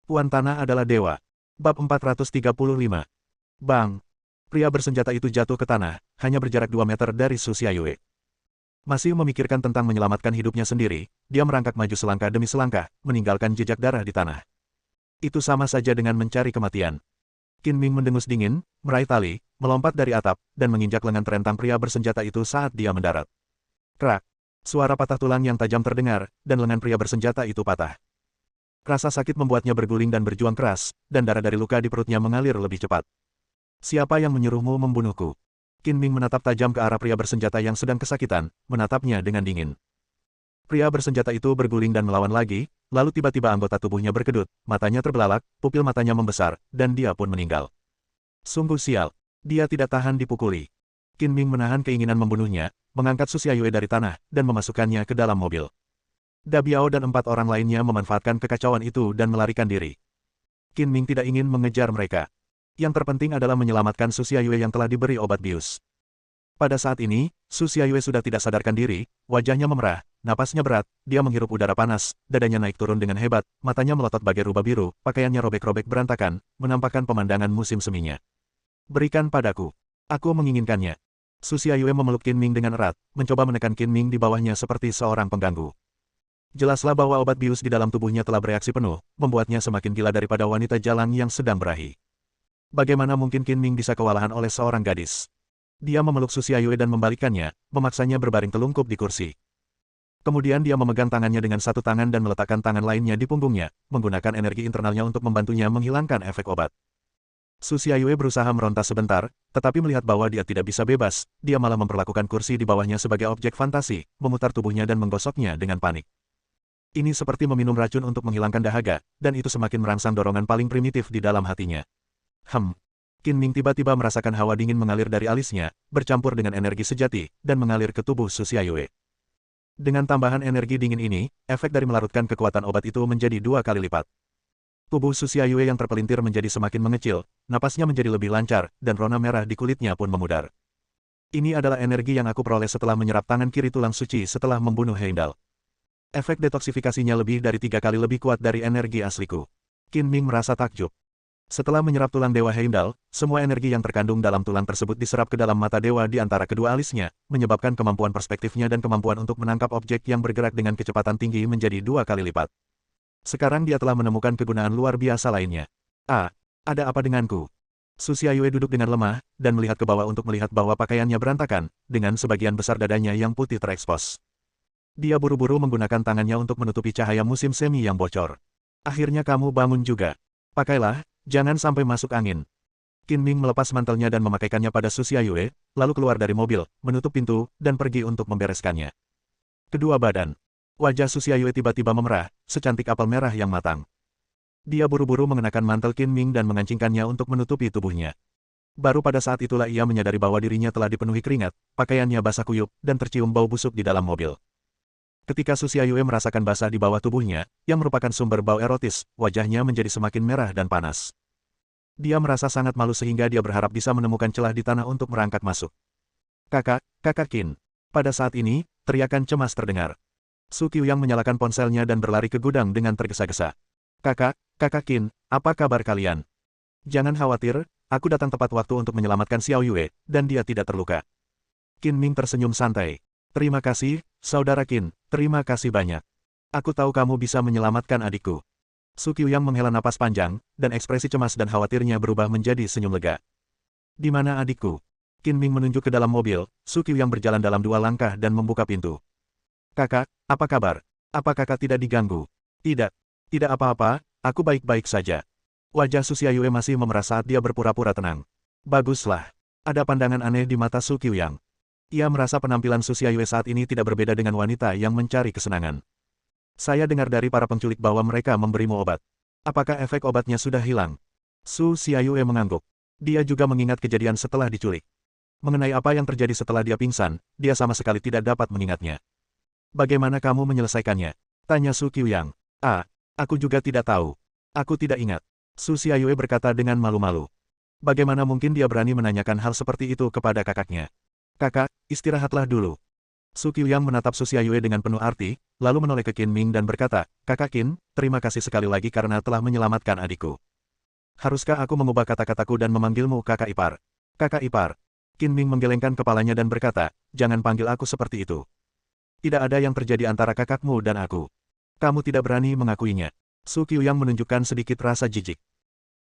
Tuan Tanah adalah dewa. Bab 435. Bang! Pria bersenjata itu jatuh ke tanah, hanya berjarak 2 meter dari Su Xiaoyue. Masih memikirkan tentang menyelamatkan hidupnya sendiri, dia merangkak maju selangkah demi selangkah, meninggalkan jejak darah di tanah. Itu sama saja dengan mencari kematian. Qin Ming mendengus dingin, meraih tali, melompat dari atap, dan menginjak lengan terentang pria bersenjata itu saat dia mendarat. Krak! Suara patah tulang yang tajam terdengar, dan lengan pria bersenjata itu patah. Rasa sakit membuatnya berguling dan berjuang keras, dan darah dari luka di perutnya mengalir lebih cepat. Siapa yang menyuruhmu membunuhku? Qin Ming menatap tajam ke arah pria bersenjata yang sedang kesakitan, menatapnya dengan dingin. Pria bersenjata itu berguling dan melawan lagi, lalu tiba-tiba anggota tubuhnya berkedut, matanya terbelalak, pupil matanya membesar, dan dia pun meninggal. Sungguh sial. Dia tidak tahan dipukuli. Qin Ming menahan keinginan membunuhnya, mengangkat Su Xiaoyue dari tanah, dan memasukkannya ke dalam mobil. Da Biao dan 4 orang lainnya memanfaatkan kekacauan itu dan melarikan diri. Qin Ming tidak ingin mengejar mereka. Yang terpenting adalah menyelamatkan Su Xiaoyue yang telah diberi obat bius. Pada saat ini, Su Xiaoyue sudah tidak sadarkan diri, wajahnya memerah, napasnya berat, dia menghirup udara panas, dadanya naik turun dengan hebat, matanya melotot bagai rubah biru, pakaiannya robek-robek berantakan, menampakkan pemandangan musim seminya. Berikan padaku. Aku menginginkannya. Su Xiaoyue memeluk Qin Ming dengan erat, mencoba menekan Qin Ming di bawahnya seperti seorang pengganggu. Jelaslah bahwa obat bius di dalam tubuhnya telah bereaksi penuh, membuatnya semakin gila daripada wanita jalan yang sedang berahi. Bagaimana mungkin Qin Ming bisa kewalahan oleh seorang gadis? Dia memeluk Su Xiaoyue dan membalikkannya, memaksanya berbaring telungkup di kursi. Kemudian dia memegang tangannya dengan satu tangan dan meletakkan tangan lainnya di punggungnya, menggunakan energi internalnya untuk membantunya menghilangkan efek obat. Su Xiaoyue berusaha meronta sebentar, tetapi melihat bahwa dia tidak bisa bebas, dia malah memperlakukan kursi di bawahnya sebagai objek fantasi, memutar tubuhnya dan menggosoknya dengan panik. Ini seperti meminum racun untuk menghilangkan dahaga, dan itu semakin merangsang dorongan paling primitif di dalam hatinya. Qin Ming tiba-tiba merasakan hawa dingin mengalir dari alisnya, bercampur dengan energi sejati, dan mengalir ke tubuh Su Xiaoyue. Dengan tambahan energi dingin ini, efek dari melarutkan kekuatan obat itu menjadi 2 kali lipat. Tubuh Su Xiaoyue yang terpelintir menjadi semakin mengecil, napasnya menjadi lebih lancar, dan rona merah di kulitnya pun memudar. Ini adalah energi yang aku peroleh setelah menyerap tangan kiri tulang suci setelah membunuh Heimdall. Efek detoksifikasinya lebih dari 3 kali lebih kuat dari energi asliku. Qin Ming merasa takjub. Setelah menyerap tulang Dewa Heimdall, semua energi yang terkandung dalam tulang tersebut diserap ke dalam mata dewa di antara kedua alisnya, menyebabkan kemampuan perspektifnya dan kemampuan untuk menangkap objek yang bergerak dengan kecepatan tinggi menjadi 2 kali lipat. Sekarang dia telah menemukan kegunaan luar biasa lainnya. Ada apa denganku? Su Xiaoyue duduk dengan lemah, dan melihat ke bawah untuk melihat bahwa pakaiannya berantakan, dengan sebagian besar dadanya yang putih terekspos. Dia buru-buru menggunakan tangannya untuk menutupi cahaya musim semi yang bocor. Akhirnya kamu bangun juga. Pakailah. Jangan sampai masuk angin. Qin Ming melepas mantelnya dan memakaikannya pada Su Xiaoyue, lalu keluar dari mobil, menutup pintu, dan pergi untuk membereskannya. Kedua badan. Wajah Su Xiaoyue tiba-tiba memerah, secantik apel merah yang matang. Dia buru-buru mengenakan mantel Qin Ming dan mengancingkannya untuk menutupi tubuhnya. Baru pada saat itulah ia menyadari bahwa dirinya telah dipenuhi keringat, pakaiannya basah kuyup, dan tercium bau busuk di dalam mobil. Ketika Su Xiaoyue merasakan basah di bawah tubuhnya, yang merupakan sumber bau erotis, wajahnya menjadi semakin merah dan panas. Dia merasa sangat malu sehingga dia berharap bisa menemukan celah di tanah untuk merangkak masuk. Kakak Qin. Pada saat ini, teriakan cemas terdengar. Su Qiuyang menyalakan ponselnya dan berlari ke gudang dengan tergesa-gesa. Kakak Qin, apa kabar kalian? Jangan khawatir, aku datang tepat waktu untuk menyelamatkan Xiaoyue, dan dia tidak terluka. Qin Ming tersenyum santai. Terima kasih, Saudara Qin, terima kasih banyak. Aku tahu kamu bisa menyelamatkan adikku. Su Qiuyang menghela napas panjang, dan ekspresi cemas dan khawatirnya berubah menjadi senyum lega. Di mana adikku? Qin Ming menunjuk ke dalam mobil, Su Qiuyang berjalan dalam 2 langkah dan membuka pintu. Kakak, apa kabar? Apa kakak tidak diganggu? Tidak. Tidak apa-apa, aku baik-baik saja. Wajah Su Xiaoyue masih memerah saat dia berpura-pura tenang. Baguslah. Ada pandangan aneh di mata Su Qiuyang. Ia merasa penampilan Su Xiaoyue saat ini tidak berbeda dengan wanita yang mencari kesenangan. Saya dengar dari para penculik bahwa mereka memberimu obat. Apakah efek obatnya sudah hilang? Su Xiaoyue mengangguk. Dia juga mengingat kejadian setelah diculik. Mengenai apa yang terjadi setelah dia pingsan, dia sama sekali tidak dapat mengingatnya. Bagaimana kamu menyelesaikannya? Tanya Su Qiuyang. Aku juga tidak tahu. Aku tidak ingat. Su Xiaoyue berkata dengan malu-malu. Bagaimana mungkin dia berani menanyakan hal seperti itu kepada kakaknya? Kakak, istirahatlah dulu. Su Qiuyang menatap Su Xiaoyue dengan penuh arti, lalu menoleh ke Qin Ming dan berkata, Kakak Qin, terima kasih sekali lagi karena telah menyelamatkan adikku. Haruskah aku mengubah kata-kataku dan memanggilmu kakak ipar? Kakak ipar. Qin Ming menggelengkan kepalanya dan berkata, jangan panggil aku seperti itu. Tidak ada yang terjadi antara kakakmu dan aku. Kamu tidak berani mengakuinya. Su Qiuyang menunjukkan sedikit rasa jijik.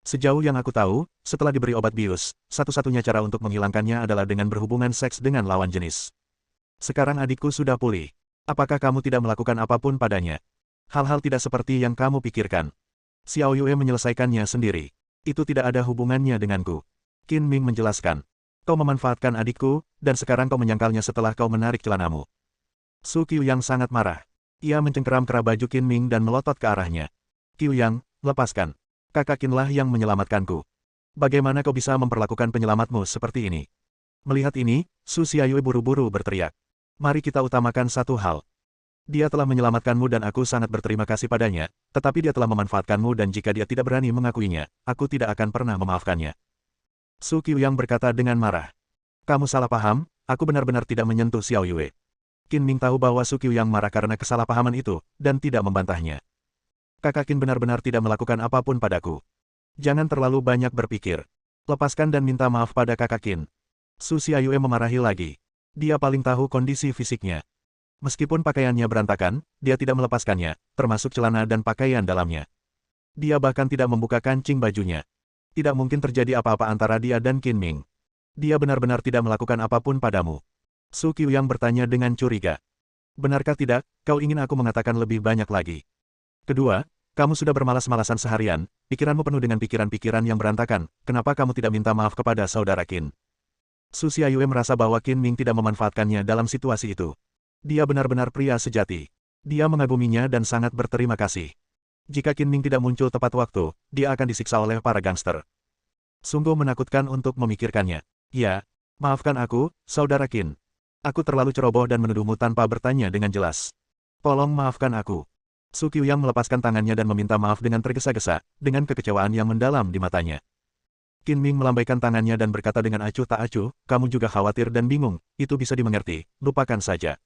Sejauh yang aku tahu, setelah diberi obat bius, satu-satunya cara untuk menghilangkannya adalah dengan berhubungan seks dengan lawan jenis. Sekarang adikku sudah pulih. Apakah kamu tidak melakukan apapun padanya? Hal-hal tidak seperti yang kamu pikirkan. Xiao Yue menyelesaikannya sendiri. Itu tidak ada hubungannya denganku. Qin Ming menjelaskan. Kau memanfaatkan adikku, dan sekarang kau menyangkalnya setelah kau menarik celanamu. Su Qiuyang sangat marah. Ia mencengkeram kerah baju Qin Ming dan melotot ke arahnya. Qiuyang, lepaskan. Kakak Qinlah yang menyelamatkanku. Bagaimana kau bisa memperlakukan penyelamatmu seperti ini? Melihat ini, Su Xiaoyue buru-buru berteriak. Mari kita utamakan satu hal. Dia telah menyelamatkanmu dan aku sangat berterima kasih padanya, tetapi dia telah memanfaatkanmu dan jika dia tidak berani mengakuinya, aku tidak akan pernah memaafkannya. Su Qiuyang berkata dengan marah. Kamu salah paham, aku benar-benar tidak menyentuh Xiao Yue. Qin Ming tahu bahwa Su Qiuyang marah karena kesalahpahaman itu, dan tidak membantahnya. Kakak Qin benar-benar tidak melakukan apapun padaku. Jangan terlalu banyak berpikir. Lepaskan dan minta maaf pada kakak Qin. Su Xiaoyue memarahi lagi. Dia paling tahu kondisi fisiknya. Meskipun pakaiannya berantakan, dia tidak melepaskannya, termasuk celana dan pakaian dalamnya. Dia bahkan tidak membuka kancing bajunya. Tidak mungkin terjadi apa-apa antara dia dan Qin Ming. Dia benar-benar tidak melakukan apapun padamu. Su Qiuyang bertanya dengan curiga. Benarkah tidak, kau ingin aku mengatakan lebih banyak lagi? Kedua, kamu sudah bermalas-malasan seharian, pikiranmu penuh dengan pikiran-pikiran yang berantakan, kenapa kamu tidak minta maaf kepada saudara Qin? Su Xiaoyue merasa bahwa Qin Ming tidak memanfaatkannya dalam situasi itu. Dia benar-benar pria sejati. Dia mengaguminya dan sangat berterima kasih. Jika Qin Ming tidak muncul tepat waktu, dia akan disiksa oleh para gangster. Sungguh menakutkan untuk memikirkannya. Ya, maafkan aku, saudara Qin. Aku terlalu ceroboh dan menuduhmu tanpa bertanya dengan jelas. Tolong maafkan aku. Su Qiuyang melepaskan tangannya dan meminta maaf dengan tergesa-gesa, dengan kekecewaan yang mendalam di matanya. Qin Ming melambaikan tangannya dan berkata dengan acuh tak acuh, kamu juga khawatir dan bingung, itu bisa dimengerti, lupakan saja.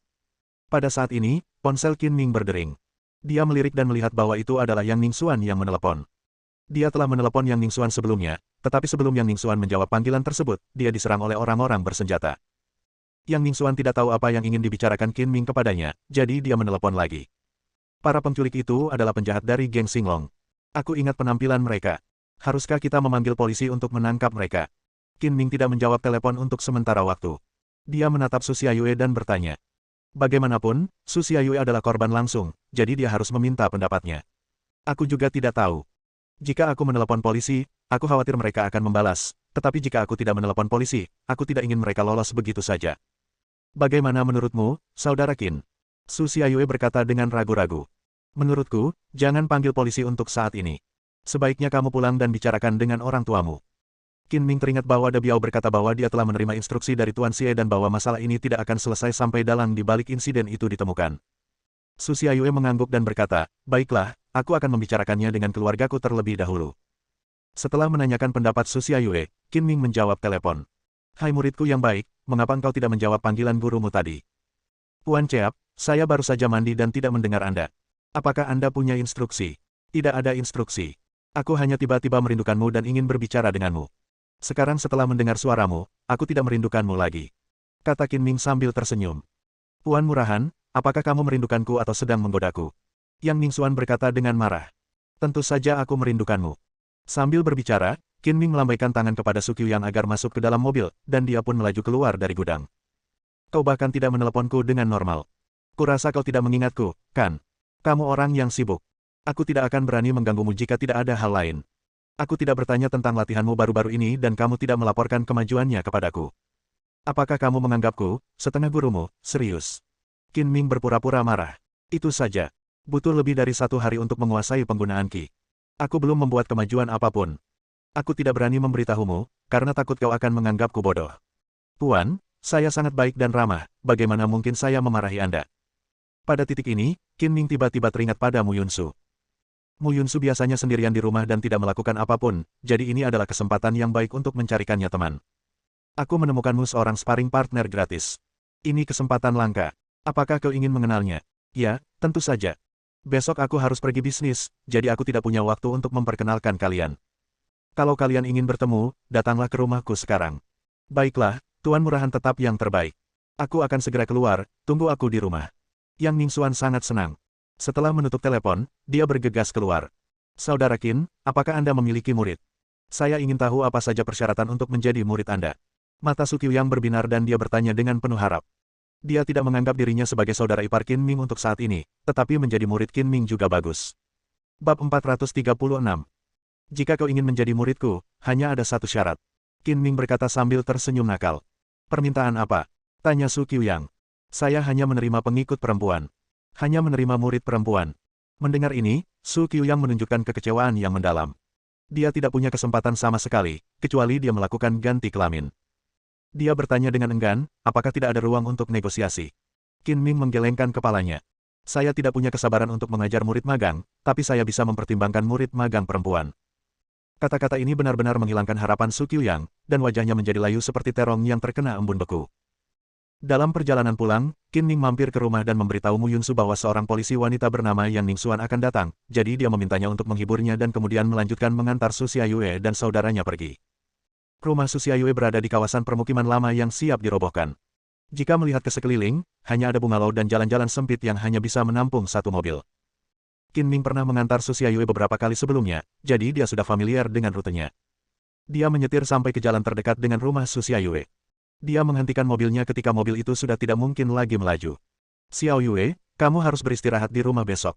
Pada saat ini, ponsel Qin Ming berdering. Dia melirik dan melihat bahwa itu adalah Yang Ningxuan yang menelepon. Dia telah menelepon Yang Ningxuan sebelumnya, tetapi sebelum Yang Ningxuan menjawab panggilan tersebut, dia diserang oleh orang-orang bersenjata. Yang Ningxuan tidak tahu apa yang ingin dibicarakan Qin Ming kepadanya, jadi dia menelepon lagi. Para penculik itu adalah penjahat dari geng Xinglong. Aku ingat penampilan mereka. Haruskah kita memanggil polisi untuk menangkap mereka? Qin Ming tidak menjawab telepon untuk sementara waktu. Dia menatap Su Xiaoyue dan bertanya. Bagaimanapun, Su Xiaoyue adalah korban langsung, jadi dia harus meminta pendapatnya. Aku juga tidak tahu. Jika aku menelepon polisi, aku khawatir mereka akan membalas, tetapi jika aku tidak menelepon polisi, aku tidak ingin mereka lolos begitu saja. Bagaimana menurutmu, saudara Qin? Su Xiaoyue berkata dengan ragu-ragu. Menurutku, jangan panggil polisi untuk saat ini. Sebaiknya kamu pulang dan bicarakan dengan orang tuamu. Qin Ming teringat bahwa De Biao berkata bahwa dia telah menerima instruksi dari Tuan Xie dan bahwa masalah ini tidak akan selesai sampai dalang di balik insiden itu ditemukan. Su Xiaoyue mengangguk dan berkata, baiklah, aku akan membicarakannya dengan keluargaku terlebih dahulu. Setelah menanyakan pendapat Su Xiaoyue, Qin Ming menjawab telepon. Hai muridku yang baik, mengapa engkau tidak menjawab panggilan gurumu tadi? Tuan Ceap, saya baru saja mandi dan tidak mendengar Anda. Apakah Anda punya instruksi? Tidak ada instruksi. Aku hanya tiba-tiba merindukanmu dan ingin berbicara denganmu. Sekarang setelah mendengar suaramu, aku tidak merindukanmu lagi. Kata Qin Ming sambil tersenyum. Puan Murahan, apakah kamu merindukanku atau sedang menggodaku? Yang Ningxuan berkata dengan marah. Tentu saja aku merindukanmu. Sambil berbicara, Qin Ming melambaikan tangan kepada Su Qiuyang agar masuk ke dalam mobil, dan dia pun melaju keluar dari gudang. Kau bahkan tidak meneleponku dengan normal. Kurasa kau tidak mengingatku, kan? Kamu orang yang sibuk. Aku tidak akan berani mengganggumu jika tidak ada hal lain. Aku tidak bertanya tentang latihanmu baru-baru ini dan kamu tidak melaporkan kemajuannya kepadaku. Apakah kamu menganggapku, setengah gurumu, serius? Qin Ming berpura-pura marah. Itu saja. Butuh lebih dari 1 hari untuk menguasai penggunaan Qi. Aku belum membuat kemajuan apapun. Aku tidak berani memberitahumu, karena takut kau akan menganggapku bodoh. Tuan, saya sangat baik dan ramah, bagaimana mungkin saya memarahi Anda? Pada titik ini, Qin Ming tiba-tiba teringat pada Mu Yunsu. Mu Yunsu biasanya sendirian di rumah dan tidak melakukan apapun, jadi ini adalah kesempatan yang baik untuk mencarikannya teman. Aku menemukanmu seorang sparring partner gratis. Ini kesempatan langka. Apakah kau ingin mengenalnya? Ya, tentu saja. Besok aku harus pergi bisnis, jadi aku tidak punya waktu untuk memperkenalkan kalian. Kalau kalian ingin bertemu, datanglah ke rumahku sekarang. Baiklah, Tuan Murahan tetap yang terbaik. Aku akan segera keluar, tunggu aku di rumah. Yang Ningxuan sangat senang. Setelah menutup telepon, dia bergegas keluar. Saudara Qin, apakah Anda memiliki murid? Saya ingin tahu apa saja persyaratan untuk menjadi murid Anda. Mata Su Qiuyang berbinar dan dia bertanya dengan penuh harap. Dia tidak menganggap dirinya sebagai saudara ipar Qin Ming untuk saat ini, tetapi menjadi murid Qin Ming juga bagus. Bab 436. Jika kau ingin menjadi muridku, hanya ada satu syarat. Qin Ming berkata sambil tersenyum nakal. Permintaan apa? Tanya Su Qiuyang. Saya hanya menerima pengikut perempuan. Hanya menerima murid perempuan. Mendengar ini, Su Qiuyang menunjukkan kekecewaan yang mendalam. Dia tidak punya kesempatan sama sekali, kecuali dia melakukan ganti kelamin. Dia bertanya dengan enggan, apakah tidak ada ruang untuk negosiasi. Qin Ming menggelengkan kepalanya. Saya tidak punya kesabaran untuk mengajar murid magang, tapi saya bisa mempertimbangkan murid magang perempuan. Kata-kata ini benar-benar menghilangkan harapan Su Qiuyang, dan wajahnya menjadi layu seperti terong yang terkena embun beku. Dalam perjalanan pulang, Qin Ming mampir ke rumah dan memberitahu Mu Yunsu bahwa seorang polisi wanita bernama Yang Ningxuan akan datang, jadi dia memintanya untuk menghiburnya dan kemudian melanjutkan mengantar Su Xiaoyue dan saudaranya pergi. Rumah Su Xiaoyue berada di kawasan permukiman lama yang siap dirobohkan. Jika melihat ke sekeliling, hanya ada bungalau dan jalan-jalan sempit yang hanya bisa menampung satu mobil. Qin Ming pernah mengantar Su Xiaoyue beberapa kali sebelumnya, jadi dia sudah familiar dengan rutenya. Dia menyetir sampai ke jalan terdekat dengan rumah Su Xiaoyue. Dia menghentikan mobilnya ketika mobil itu sudah tidak mungkin lagi melaju. Xiaoyue, kamu harus beristirahat di rumah besok.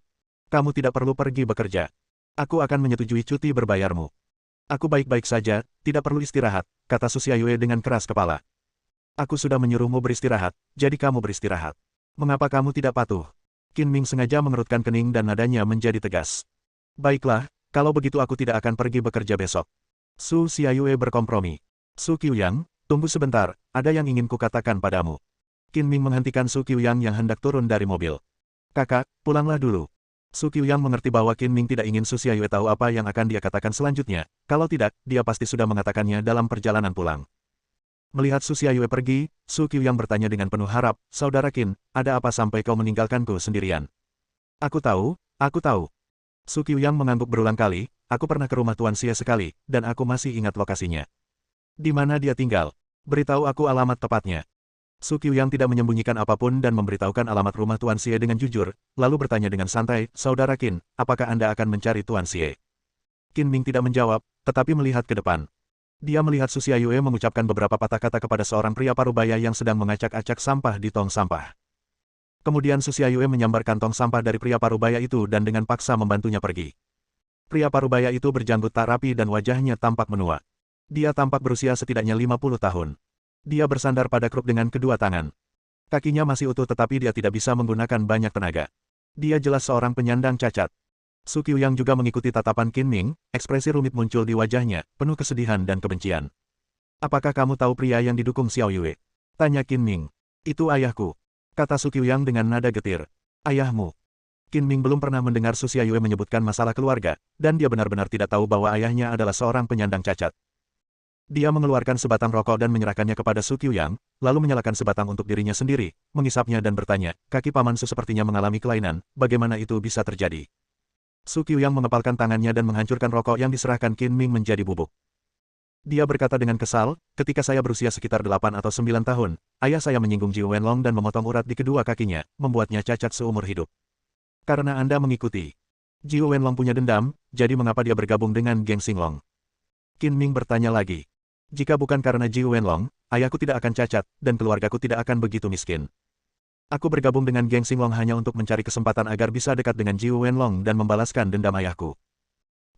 Kamu tidak perlu pergi bekerja. Aku akan menyetujui cuti berbayarmu. Aku baik-baik saja, tidak perlu istirahat, kata Su Xiaoyue dengan keras kepala. Aku sudah menyuruhmu beristirahat, jadi kamu beristirahat. Mengapa kamu tidak patuh? Qin Ming sengaja mengerutkan kening dan nadanya menjadi tegas. Baiklah, kalau begitu aku tidak akan pergi bekerja besok. Su Xiaoyue berkompromi. Su Qiuyang, tunggu sebentar, ada yang ingin kukatakan padamu. Qin Ming menghentikan Su Qiuyang yang hendak turun dari mobil. Kakak, pulanglah dulu. Su Qiuyang mengerti bahwa Qin Ming tidak ingin Su Xiaoyue tahu apa yang akan dia katakan selanjutnya, kalau tidak, dia pasti sudah mengatakannya dalam perjalanan pulang. Melihat Su Xiaoyue pergi, Su Qiuyang bertanya dengan penuh harap, Saudara Qin, ada apa sampai kau meninggalkanku sendirian? Aku tahu, aku tahu. Su Qiuyang mengangguk berulang kali, aku pernah ke rumah Tuan Xie sekali, dan aku masih ingat lokasinya. Di mana dia tinggal? Beritahu aku alamat tepatnya. Su Qiuyang tidak menyembunyikan apapun dan memberitahukan alamat rumah Tuan Xie dengan jujur, lalu bertanya dengan santai, Saudara Qin, apakah Anda akan mencari Tuan Xie? Qin Ming tidak menjawab, tetapi melihat ke depan. Dia melihat Su Xiaoyue mengucapkan beberapa patah kata kepada seorang pria parubaya yang sedang mengacak-acak sampah di tong sampah. Kemudian Su Xiaoyue menyambar kantong sampah dari pria parubaya itu dan dengan paksa membantunya pergi. Pria parubaya itu berjanggut tak rapi dan wajahnya tampak menua. Dia tampak berusia setidaknya 50 tahun. Dia bersandar pada kruk dengan kedua tangan. Kakinya masih utuh tetapi dia tidak bisa menggunakan banyak tenaga. Dia jelas seorang penyandang cacat. Su Qiuyang juga mengikuti tatapan Qin Ming, ekspresi rumit muncul di wajahnya, penuh kesedihan dan kebencian. Apakah kamu tahu pria yang didukung Xiaoyue? Tanya Qin Ming. Itu ayahku. Kata Su Qiuyang dengan nada getir. Ayahmu. Qin Ming belum pernah mendengar Su Xiaoyue menyebutkan masalah keluarga, dan dia benar-benar tidak tahu bahwa ayahnya adalah seorang penyandang cacat. Dia mengeluarkan sebatang rokok dan menyerahkannya kepada Su Qiuyang, lalu menyalakan sebatang untuk dirinya sendiri, mengisapnya dan bertanya, kaki Paman Su sepertinya mengalami kelainan, bagaimana itu bisa terjadi? Su Qiuyang mengepalkan tangannya dan menghancurkan rokok yang diserahkan Qin Ming menjadi bubuk. Dia berkata dengan kesal, ketika saya berusia sekitar 8 atau 9 tahun, ayah saya menyinggung Ji Wenlong dan memotong urat di kedua kakinya, membuatnya cacat seumur hidup. Karena Anda mengikuti. Ji Wenlong punya dendam, jadi mengapa dia bergabung dengan geng Xinglong? Qin Ming bertanya lagi. Jika bukan karena Ji Wenlong, ayahku tidak akan cacat, dan keluargaku tidak akan begitu miskin. Aku bergabung dengan geng Xinglong hanya untuk mencari kesempatan agar bisa dekat dengan Ji Wenlong dan membalaskan dendam ayahku.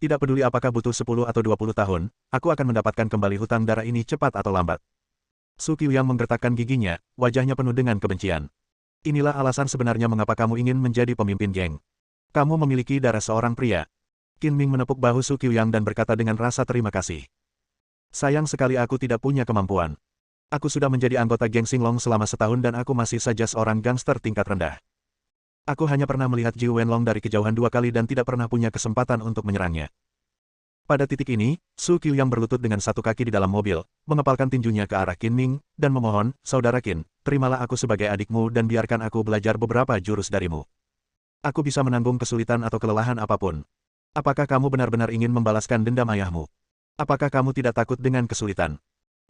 Tidak peduli apakah butuh 10 atau 20 tahun, aku akan mendapatkan kembali hutang darah ini cepat atau lambat. Su Qiuyang menggertakkan giginya, wajahnya penuh dengan kebencian. Inilah alasan sebenarnya mengapa kamu ingin menjadi pemimpin geng. Kamu memiliki darah seorang pria. Qin Ming menepuk bahu Su Qiuyang dan berkata dengan rasa terima kasih. Sayang sekali aku tidak punya kemampuan. Aku sudah menjadi anggota geng Xinglong selama setahun dan aku masih saja seorang gangster tingkat rendah. Aku hanya pernah melihat Ji Wenlong dari kejauhan 2 kali dan tidak pernah punya kesempatan untuk menyerangnya. Pada titik ini, Su Qiuyang berlutut dengan satu kaki di dalam mobil, mengepalkan tinjunya ke arah Qin Ming, dan memohon, "Saudara Qin, terimalah aku sebagai adikmu dan biarkan aku belajar beberapa jurus darimu. Aku bisa menanggung kesulitan atau kelelahan apapun. Apakah kamu benar-benar ingin membalaskan dendam ayahmu? Apakah kamu tidak takut dengan kesulitan?"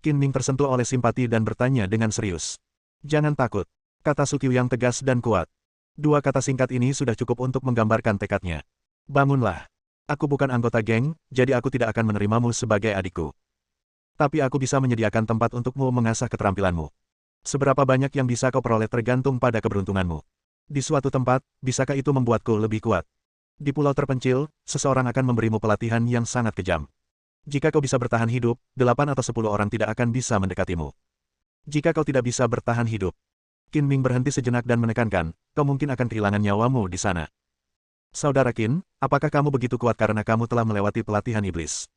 Qin Ming tersentuh oleh simpati dan bertanya dengan serius. "Jangan takut," kata Su Qiuyang tegas dan kuat. Dua kata singkat ini sudah cukup untuk menggambarkan tekadnya. "Bangunlah. Aku bukan anggota geng, jadi aku tidak akan menerimamu sebagai adikku. Tapi aku bisa menyediakan tempat untukmu mengasah keterampilanmu. Seberapa banyak yang bisa kau peroleh tergantung pada keberuntunganmu. Di suatu tempat, bisakah itu membuatku lebih kuat? Di pulau terpencil, seseorang akan memberimu pelatihan yang sangat kejam. Jika kau bisa bertahan hidup, 8 atau 10 orang tidak akan bisa mendekatimu. Jika kau tidak bisa bertahan hidup." Qin Ming berhenti sejenak dan menekankan, "Kau mungkin akan kehilangan nyawamu di sana. Saudara Qin, apakah kamu begitu kuat karena kamu telah melewati pelatihan iblis?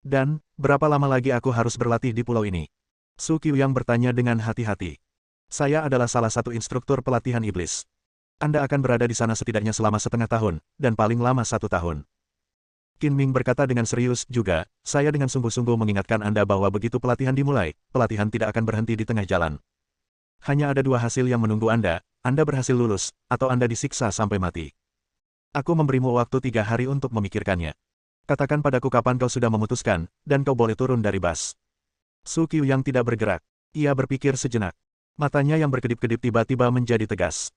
Dan, berapa lama lagi aku harus berlatih di pulau ini?" Su Qiuyang bertanya dengan hati-hati. "Saya adalah salah satu instruktur pelatihan iblis. Anda akan berada di sana setidaknya selama setengah tahun, dan paling lama 1 tahun." Qin Ming berkata dengan serius juga, "Saya dengan sungguh-sungguh mengingatkan Anda bahwa begitu pelatihan dimulai, pelatihan tidak akan berhenti di tengah jalan. Hanya ada 2 hasil yang menunggu Anda berhasil lulus, atau Anda disiksa sampai mati. Aku memberimu waktu 3 hari untuk memikirkannya. Katakan padaku kapan kau sudah memutuskan, dan kau boleh turun dari bas." Su Qiuyang tidak bergerak. Ia berpikir sejenak. Matanya yang berkedip-kedip tiba-tiba menjadi tegas.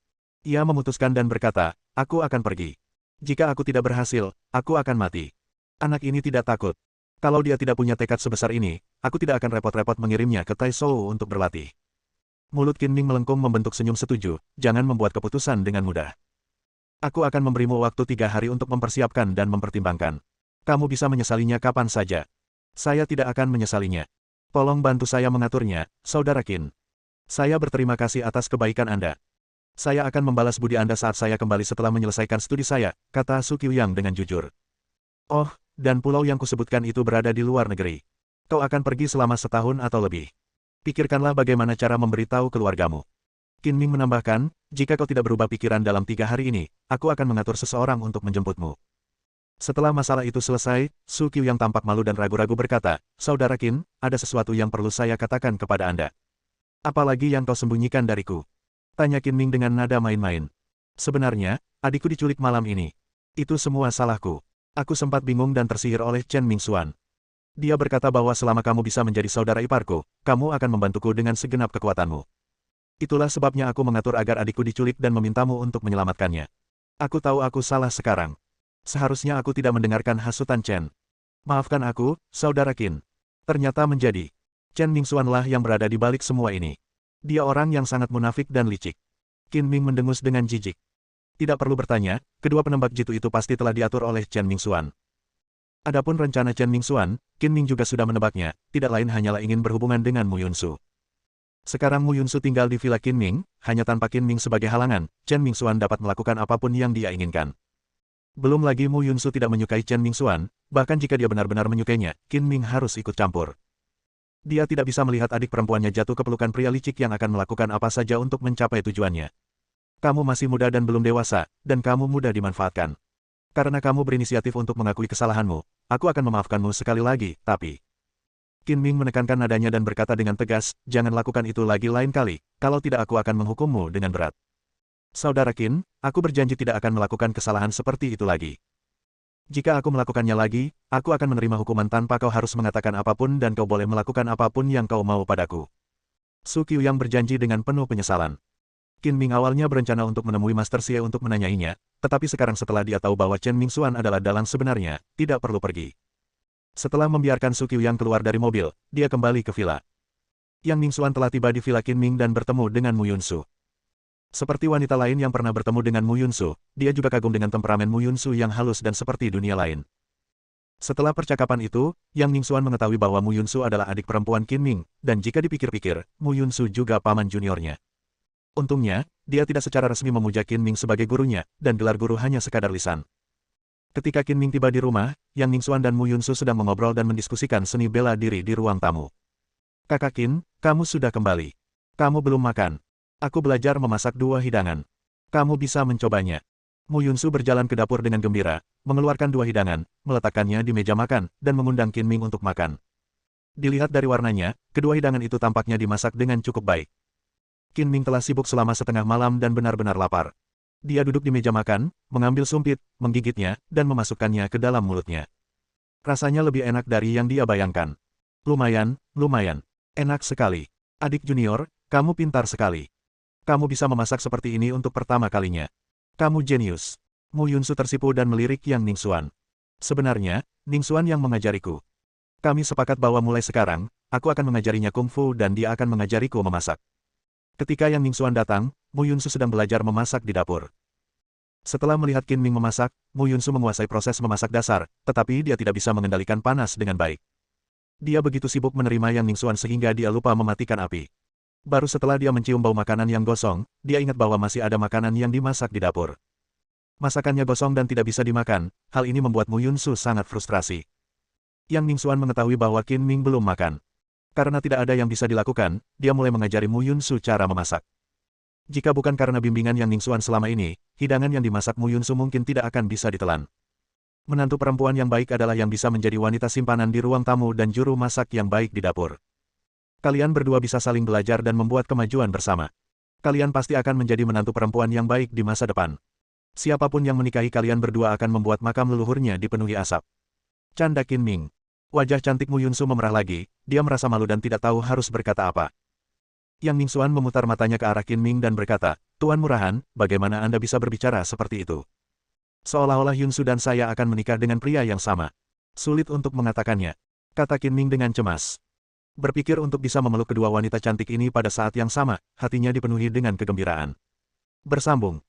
Ia memutuskan dan berkata, "Aku akan pergi. Jika aku tidak berhasil, aku akan mati." Anak ini tidak takut. Kalau dia tidak punya tekad sebesar ini, aku tidak akan repot-repot mengirimnya ke Taizhou untuk berlatih. Mulut Qin Ming melengkung membentuk senyum setuju, "Jangan membuat keputusan dengan mudah. Aku akan memberimu waktu 3 hari untuk mempersiapkan dan mempertimbangkan. Kamu bisa menyesalinya kapan saja. Saya tidak akan menyesalinya. Tolong bantu saya mengaturnya, Saudara Qin. Saya berterima kasih atas kebaikan Anda. Saya akan membalas budi Anda saat saya kembali setelah menyelesaikan studi saya," kata Su Qiuyang dengan jujur. "Oh, dan pulau yang kusebutkan itu berada di luar negeri. Kau akan pergi selama 1 tahun atau lebih. Pikirkanlah bagaimana cara memberitahu keluargamu." Qin Ming menambahkan, "Jika kau tidak berubah pikiran dalam 3 hari ini, aku akan mengatur seseorang untuk menjemputmu." Setelah masalah itu selesai, Su Qiuyang tampak malu dan ragu-ragu berkata, "Saudara Qin, ada sesuatu yang perlu saya katakan kepada Anda." "Apalagi yang kau sembunyikan dariku?" tanya Qin Ming dengan nada main-main. "Sebenarnya, adikku diculik malam ini. Itu semua salahku. Aku sempat bingung dan tersihir oleh Chen Mingxuan. Dia berkata bahwa selama kamu bisa menjadi saudara iparku, kamu akan membantuku dengan segenap kekuatanmu. Itulah sebabnya aku mengatur agar adikku diculik dan memintamu untuk menyelamatkannya. Aku tahu aku salah sekarang. Seharusnya aku tidak mendengarkan hasutan Chen. Maafkan aku, Saudara Qin." Ternyata menjadi Chen Mingxuanlah yang berada di balik semua ini. Dia orang yang sangat munafik dan licik. Qin Ming mendengus dengan jijik. Tidak perlu bertanya, kedua penembak jitu itu pasti telah diatur oleh Chen Mingxuan. Adapun rencana Chen Mingxuan, Qin Ming juga sudah menebaknya, tidak lain hanyalah ingin berhubungan dengan Mu Yunsu. Sekarang Mu Yunsu tinggal di Villa Qin Ming, hanya tanpa Qin Ming sebagai halangan, Chen Mingxuan dapat melakukan apapun yang dia inginkan. Belum lagi Mu Yunsu tidak menyukai Chen Mingxuan, bahkan jika dia benar-benar menyukainya, Qin Ming harus ikut campur. Dia tidak bisa melihat adik perempuannya jatuh ke pelukan pria licik yang akan melakukan apa saja untuk mencapai tujuannya. "Kamu masih muda dan belum dewasa, dan kamu mudah dimanfaatkan. Karena kamu berinisiatif untuk mengakui kesalahanmu, aku akan memaafkanmu sekali lagi, tapi..." Qin Ming menekankan nadanya dan berkata dengan tegas, "Jangan lakukan itu lagi lain kali, kalau tidak aku akan menghukummu dengan berat. Saudara Qin, aku berjanji tidak akan melakukan kesalahan seperti itu lagi. Jika aku melakukannya lagi, aku akan menerima hukuman tanpa kau harus mengatakan apapun dan kau boleh melakukan apapun yang kau mau padaku." Su Qiuyang berjanji dengan penuh penyesalan. Qin Ming awalnya berencana untuk menemui Master Xie untuk menanyainya, tetapi sekarang setelah dia tahu bahwa Chen Mingxuan adalah dalang sebenarnya, tidak perlu pergi. Setelah membiarkan Su Qiuyang keluar dari mobil, dia kembali ke villa. Yang Mingxuan telah tiba di villa Qin Ming dan bertemu dengan Mu Yunsu. Seperti wanita lain yang pernah bertemu dengan Mu Yunsu, dia juga kagum dengan temperamen Mu Yunsu yang halus dan seperti dunia lain. Setelah percakapan itu, Yang Mingxuan mengetahui bahwa Mu Yunsu adalah adik perempuan Qin Ming, dan jika dipikir-pikir, Mu Yunsu juga paman juniornya. Untungnya, dia tidak secara resmi memuja Qin Ming sebagai gurunya, dan gelar guru hanya sekadar lisan. Ketika Qin Ming tiba di rumah, Yang Mingxuan dan Mu Yunsu sedang mengobrol dan mendiskusikan seni bela diri di ruang tamu. "Kakak Qin, kamu sudah kembali. Kamu belum makan. Aku belajar memasak 2 hidangan. Kamu bisa mencobanya." Mu Yunsu berjalan ke dapur dengan gembira, mengeluarkan 2 hidangan, meletakkannya di meja makan, dan mengundang Qin Ming untuk makan. Dilihat dari warnanya, kedua hidangan itu tampaknya dimasak dengan cukup baik. Qin Ming telah sibuk selama setengah malam dan benar-benar lapar. Dia duduk di meja makan, mengambil sumpit, menggigitnya, dan memasukkannya ke dalam mulutnya. Rasanya lebih enak dari yang dia bayangkan. Lumayan, lumayan. Enak sekali. Adik junior, kamu pintar sekali. Kamu bisa memasak seperti ini untuk pertama kalinya. Kamu jenius. Mu Yunsu tersipu dan melirik Yang Ningxuan. Sebenarnya, Ningxuan yang mengajariku. Kami sepakat bahwa mulai sekarang, aku akan mengajarinya kungfu dan dia akan mengajariku memasak. Ketika Yang Ningxuan datang, Mu Yunsu sedang belajar memasak di dapur. Setelah melihat Qin Ming memasak, Mu Yunsu menguasai proses memasak dasar, tetapi dia tidak bisa mengendalikan panas dengan baik. Dia begitu sibuk menerima Yang Ningxuan sehingga dia lupa mematikan api. Baru setelah dia mencium bau makanan yang gosong, dia ingat bahwa masih ada makanan yang dimasak di dapur. Masakannya gosong dan tidak bisa dimakan, hal ini membuat Mu Yunsu sangat frustrasi. Yang Ningxuan mengetahui bahwa Qin Ming belum makan. Karena tidak ada yang bisa dilakukan, dia mulai mengajari Mu Yunsu cara memasak. Jika bukan karena bimbingan Yang Ningxuan selama ini, hidangan yang dimasak Mu Yunsu mungkin tidak akan bisa ditelan. Menantu perempuan yang baik adalah yang bisa menjadi wanita simpanan di ruang tamu dan juru masak yang baik di dapur. Kalian berdua bisa saling belajar dan membuat kemajuan bersama. Kalian pasti akan menjadi menantu perempuan yang baik di masa depan. Siapapun yang menikahi kalian berdua akan membuat makam leluhurnya dipenuhi asap. Canda Qin Ming. Wajah cantik Mu Yunsu memerah lagi, dia merasa malu dan tidak tahu harus berkata apa. Yang Ningxuan memutar matanya ke arah Qin Ming dan berkata, Tuan Murahan, bagaimana Anda bisa berbicara seperti itu? Seolah-olah Yunsu dan saya akan menikah dengan pria yang sama. Sulit untuk mengatakannya, kata Qin Ming dengan cemas. Berpikir untuk bisa memeluk kedua wanita cantik ini pada saat yang sama, hatinya dipenuhi dengan kegembiraan. Bersambung.